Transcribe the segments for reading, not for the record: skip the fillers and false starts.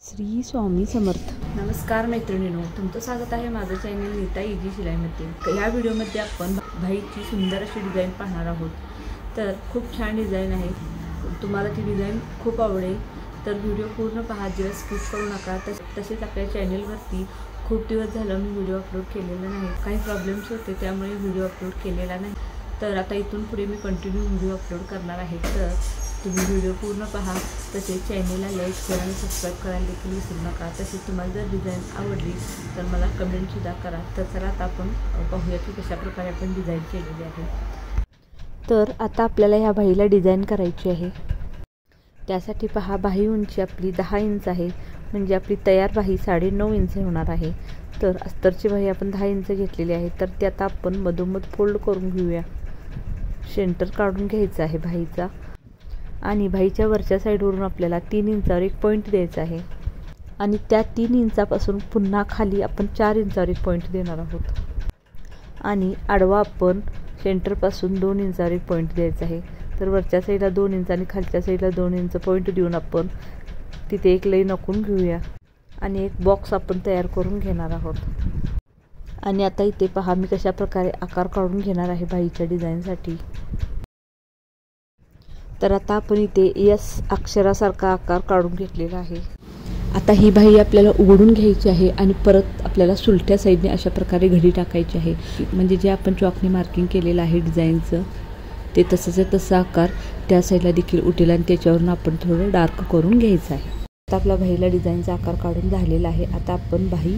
श्री स्वामी समर्थ. नमस्कार मैत्रिणींनो, तुमचं स्वागत आहे माझं चॅनल नीता इजी शिलाईमध्ये. या व्हिडिओमध्ये आपण भाईची सुंदर अशी डिझाईन पाहणार आहोत. तर खूप छान डिझाईन आहे. तुम्हाला ती डिझाईन खूप आवडेल तर व्हिडिओ पूर्ण पहा, अजिबात स्किप करू नका. तसेच आपल्या चॅनलवरती खूप दिवस झालं मी व्हिडिओ अपलोड केलेला नाही. काही प्रॉब्लेम्स होते त्यामुळे व्हिडिओ अपलोड केलेला नाही. तर आता इथून पुढे मी कंटिन्यू व्हिडिओ अपलोड करणार आहे. तर तुम्ही व्हिडिओ पूर्ण पहा. तसेच चॅनलला लाईक शेअर आणि सबस्क्राईब करायला देखील विसरू नका. तसेच तुम्हाला जर डिझाईन आवडली तर मला कमेंटसुद्धा करा. तर चला आता आपण पाहूया की कशाप्रकारे आपण डिझाईन केलेली आहे. तर आता आपल्याला ह्या बाहीला डिझाईन करायची आहे. त्यासाठी पहा, बाही उंची आपली 10 इंच आहे. म्हणजे आपली तयार बाही 9.5 इंच होणार आहे. तर अस्तरची बाही आपण 10 इंच घेतलेली आहे. तर ती आता आपण मधोमध फोल्ड करून घेऊया. सेंटर काढून घ्यायचा आहे बाहीचा. आणि बाहीच्या वरच्या साईडवरून आपल्याला 3 इंचावर एक पॉईंट द्यायचा आहे. आणि त्या 3 इंचापासून पुन्हा खाली आपण 4 इंचावर एक पॉईंट देणार आहोत. आणि आडवा आपण सेंटरपासून 2 इंचावर एक पॉईंट द्यायचा आहे. तर वरच्या साईडला 2 इंच आणि खालच्या साईडला 2 इंच पॉईंट देऊन आपण तिथे एक लाईन आखून घेऊया. आणि एक बॉक्स आपण तयार करून घेणार आहोत. आणि आता इथे पहा, मी कशा प्रकारे आकार काढून घेणार आहे बाहीच्या डिझाईनसाठी. तर आता आपण इथे एस अक्षरासारखा आकार काढून घेतलेला आहे. आता ही बाही आपल्याला उघडून घ्यायची आहे आणि परत आपल्याला सुलट्या साईडने अशा प्रकारे घडी टाकायची आहे. म्हणजे जे आपण चॉकने मार्किंग केलेलं आहे डिझाईनचं ते तसंच तसा आकार त्या साईडला देखील उठेल. आणि त्याच्यावरून आपण थोडं डार्क करून घ्यायचं आहे. आता आपला बाहीला डिझाईनचा आकार काढून झालेला आहे. आता आपण बाही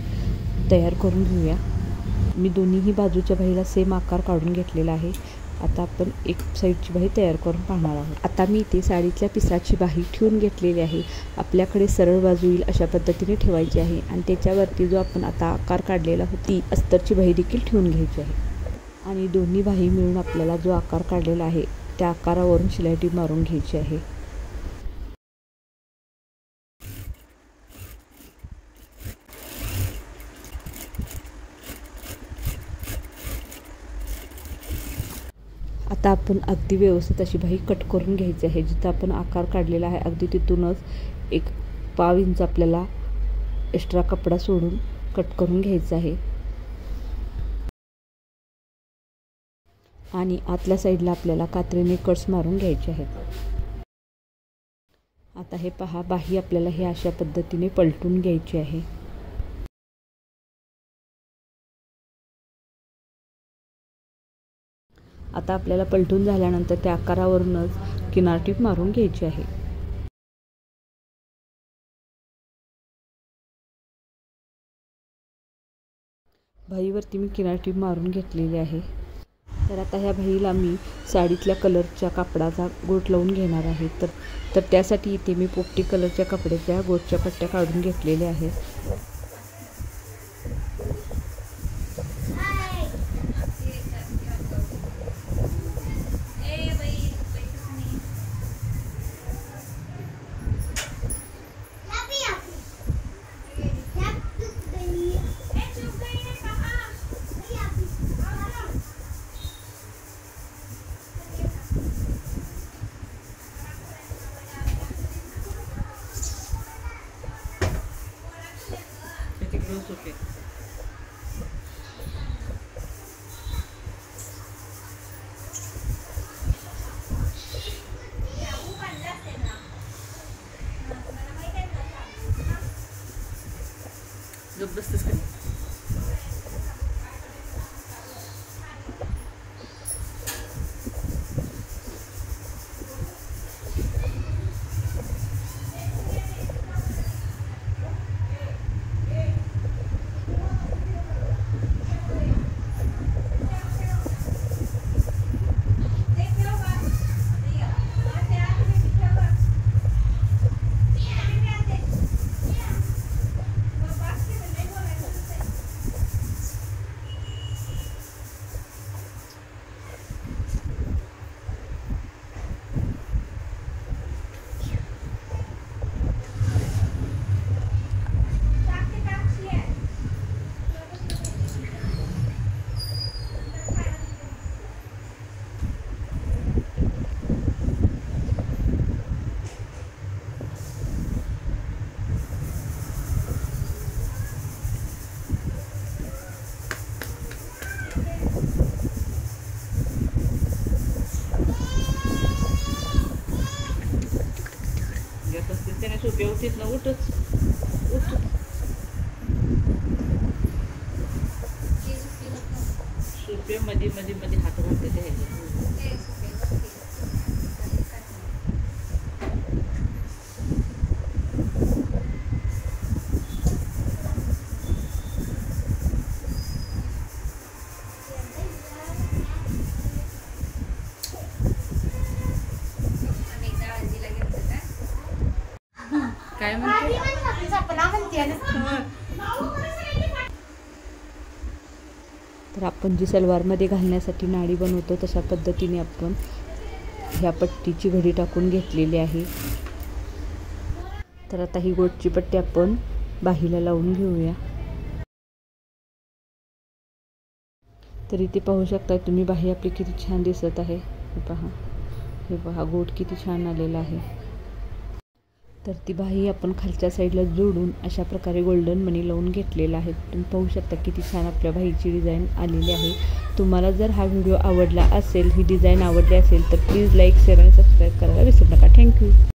तयार करून घेऊया. मी दोन्हीही बाजूच्या बाहीला सेम आकार काढून घेतलेला आहे. आता आपण एक साईडची बाही तयार करून पाहणार आहोत. आता मी इथे साडीतल्या पिसाची बाही ठेवून घेतलेली आहे. आपल्याकडे सरळ बाजू येईल अशा पद्धतीने ठेवायची आहे. आणि त्याच्यावरती जो आपण आता आकार काढलेला होता ती अस्तरची बाही देखील ठेवून घ्यायची आहे. आणि दोन्ही बाही मिळून आपल्याला जो आकार काढलेला आहे त्या आकारावरून शिलाई टीप मारून घ्यायची आहे. आता आपण अगदी व्यवस्थित अशी बाही कट करून घ्यायची आहे. जिथं आपण आकार काढलेला आहे अगदी तिथूनच एक 1.5 इंच आपल्याला एक्स्ट्रा कपडा सोडून कट करून घ्यायचा आहे. आणि आतल्या साईडला आपल्याला कात्रीने कट्स मारून घ्यायचे आहेत. आता हे पहा, बाही आपल्याला हे अशा पद्धतीने पलटून घ्यायची आहे. आता आपल्याला पलटून झाल्यानंतर त्या आकारावरूनच किनार टीप मारून घ्यायची आहे. बाहीवरती मी किनार टीप मारून घेतलेली आहे. तर आता ह्या बाहीला मी साडीतल्या कलरच्या कापडाचा गोट लावून घेणार आहे. तर त्यासाठी इथे मी पोपटी कलरच्या कपड्याच्या गोटच्या पट्ट्या काढून घेतलेल्या आहेत. ओके. जबरदस्त का तिथनं उठच उठ. सुपे मध्ये मध्ये मध्ये हात घालते ते काय म्हणते. तर आपण जी सलवारमध्ये घालण्यासाठी नाडी बनवतो तशा पद्धतीने आपण ह्या पट्टीची घडी टाकून घेतलेली आहे. तर आता ही गोटची पट्टी आपण बाहीला लावून घेऊया. तर इथे पाहू शकता तुम्ही बाही आपली किती छान दिसत आहे. हे पहा गोट किती छान आलेला आहे. तर ती बाही आपण खालच्या साईडला जोडून अशा प्रकारे गोल्डन मणी लावून घेतलेला आहे. तुम्ही पाहू शकता किती छान आपल्या बाहीची डिझाईन आलेली आहे. तुम्हाला जर हा व्हिडिओ आवडला असेल, ही डिझाईन आवडली असेल तर प्लीज लाईक, शेअर आणि सबस्क्राईब करायला विसरू नका. थँक्यू.